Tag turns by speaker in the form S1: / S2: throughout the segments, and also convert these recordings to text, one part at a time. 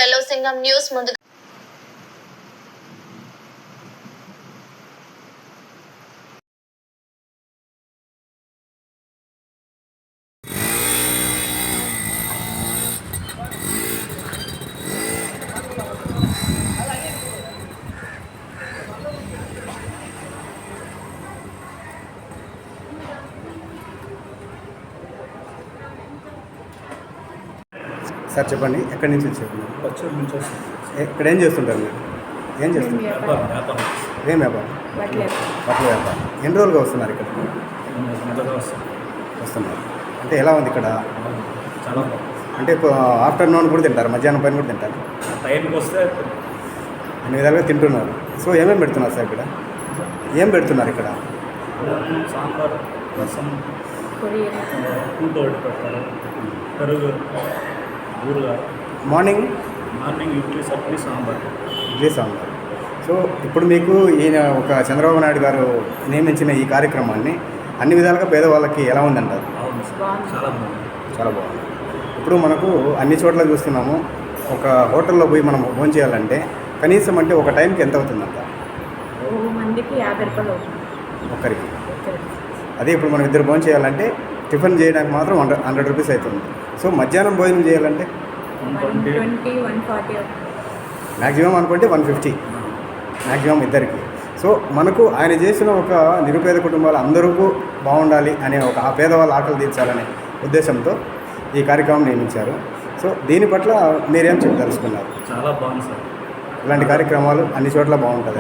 S1: Yellow Singam news ముందు
S2: sir చెప్పండి, ఎక్కడి నుంచి వచ్చారు?
S3: వచ్చేది నుంచి వస్తుంది.
S2: ఇక్కడ ఏం చేస్తుంటారు మీరు? ఏం చేస్తుంటారు? ఏం వ్యాపారం? బట్టల వ్యాపారం. ఎన్ని రోజులుగా వస్తున్నారు ఇక్కడ? వస్తున్నారు. అంటే ఎలా ఉంది ఇక్కడ?
S3: చాలా బాగుంది.
S2: అంటే ఆఫ్టర్నూన్ కూడా తింటారు, మధ్యాహ్నం పైన కూడా తింటారు?
S3: టైంకి వస్తే
S2: అన్ని విధాలుగా తింటున్నారు. సో ఏమేమి పెడుతున్నారు సార్ ఇక్కడ? ఏం పెడుతున్నారు ఇక్కడ?
S3: సాంబార్, రసం, కూటోటి పెడతారు, పెరుగు, ఊరుగా.
S2: మార్నింగ్
S3: ఇడ్లీ, చట్నీ, సాంబార్.
S2: ఇడ్లీ సాంబార్. సో ఇప్పుడు మీకు ఈయన ఒక చంద్రబాబు నాయుడు గారు నియమించిన ఈ కార్యక్రమాన్ని అన్ని విధాలుగా పేదవాళ్ళకి ఎలా ఉందంటారు?
S3: చాలా బాగుంది.
S2: చాలా బాగుంది. ఇప్పుడు మనకు అన్ని చోట్ల చూస్తున్నాము, ఒక హోటల్లో పోయి మనం భోజనం చేయాలంటే కనీసం అంటే ఒక టైంకి ఎంత అవుతుందంట?
S4: మందికి 50 రూపాయలు అవుతుంది
S2: ఒక్కరికి. అదే ఇప్పుడు మనం ఇద్దరు భోజనం చేయాలంటే టిఫిన్ చేయడానికి మాత్రం 100 రూపీస్ అవుతుంది. సో మధ్యాహ్నం భోజనం చేయాలంటే
S4: 120, 140
S2: మ్యాక్సిమం అనుకుంటే 150 మ్యాక్సిమం ఇద్దరికి. సో మనకు ఆయన చేసిన ఒక నిరుపేద కుటుంబాలు అందరికీ బాగుండాలి అనే ఒక ఆ పేదవాళ్ళ ఆకలి తీర్చాలనే ఉద్దేశంతో ఈ కార్యక్రమం నియమించారు. సో దీని పట్ల మీరేం చెప్పదలుచుకున్నారు?
S3: చాలా బాగుంది సార్.
S2: ఇలాంటి కార్యక్రమాలు అన్ని చోట్ల బాగుంటుంది.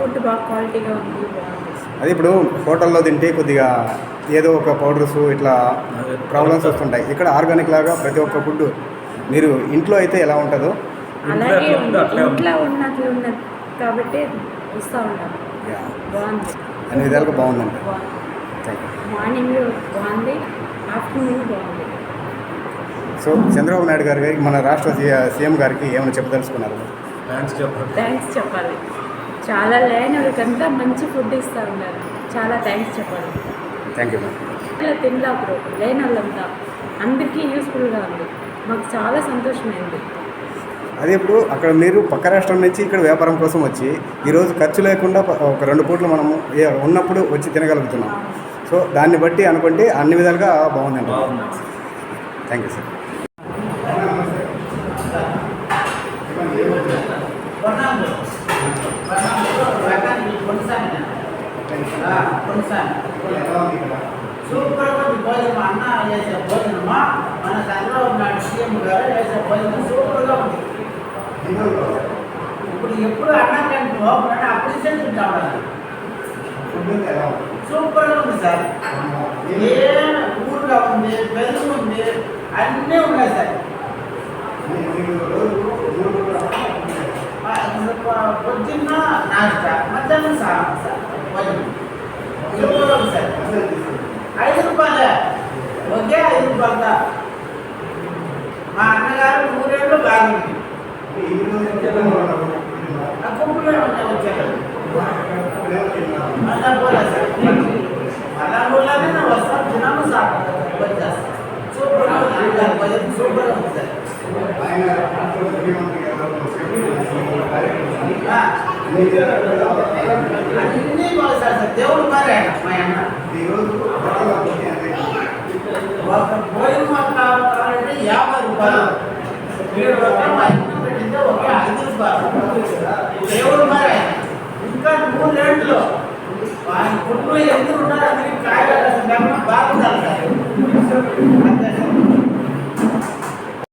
S4: ఫుడ్ బాగా క్వాలిటీగా ఉంది.
S2: అది ఇప్పుడు హోటల్లో తింటే కొద్దిగా ఏదో ఒక పౌడర్స్ ఇట్లా ప్రాబ్లమ్స్ వస్తుంటాయి. ఇక్కడ ఆర్గానిక్ లాగా ప్రతి ఒక్క ఫుడ్ మీరు ఇంట్లో అయితే ఎలా ఉంటుందో
S4: అలాగే ఇంట్లో ఉన్నట్లు ఉన్నది కాబట్టి ఇస్తూ ఉంటాం. బాగుంది,
S2: అన్ని విధాలుగా బాగుందండి.
S4: మార్నింగ్ బాగుంది, ఆఫ్టర్నూన్ బాగుంది.
S2: సో చంద్రబాబు నాయుడు గారికి మన రాష్ట్ర సీఎం గారికి ఏమైనా చెప్పదలుచుకున్నారు?
S4: థ్యాంక్స్ చెప్పాలి. చాలా లేని వాళ్ళకంతా మంచి ఫుడ్ ఇస్తూ ఉన్నారు. చాలా థ్యాంక్స్ చెప్పాలి.
S2: Thank you ma'am.
S4: ఇలా తినలేప్పుడు లేని వాళ్ళంతా అందరికీ యూస్ఫుల్గా ఉంది. మాకు చాలా సంతోషమైంది.
S2: అదే ఇప్పుడు అక్కడ మీరు పక్క రాష్ట్రం నుంచి ఇక్కడ వ్యాపారం కోసం వచ్చి ఈరోజు ఖర్చు లేకుండా ఒక 2 పూటలు మనము ఉన్నప్పుడు వచ్చి తినగలుగుతున్నాం. సో దాన్ని బట్టి అనుకుంటే అన్ని విధాలుగా బాగుందండి. Thank you sir.
S5: సూపర్గా భోజనం అన్న వేసే భోజనమా మన చంద్రబాబు నాయుడు సీఎం గారు వేసే భోజనం సూపర్గా ఉంది. ఇప్పుడు ఎప్పుడు అన్నం కంటే లోపల అప్రిషియేట్ ఉంటాడు. సూపర్గా ఉంది సార్. ఏ ఊరుగా ఉంది, పెరుగు ఉంది, అన్నీ ఉన్నాయి సార్. పొద్దున్న నాస్తా, మధ్యాహ్నం సార్ భోజనం సూపర్గా ఉంది సార్. 5 రూపాయలే, ఒకే 5 రూపాయలదా. మా అన్నగారు 3 ఏళ్ళు బాగుంది. గుంపులో వచ్చారు అలా పోలే సార్. అలా పోలేదే నా వస్తాను తిన్నాము సార్. వచ్చేస్తాను. సూపర్గా ఉంది, సూపర్గా ఉంది సార్. అన్నీ బాగా సార్. దేవుడు మరి ఆయన మా అన్న ఒక భోజనం కావాలంటే 50 రూపాయలు. 7 రూపాయలు మా ఇంట్లో పెట్టింటే ఒకే 5 రూపాయలు. దేవుడు మరి ఆయన ఇంకా 3 ఏళ్ళు ఆయన కుటుంబం ఎందుకు ఉన్నారు అందరికీ కాయలు బాగుండాలి సార్.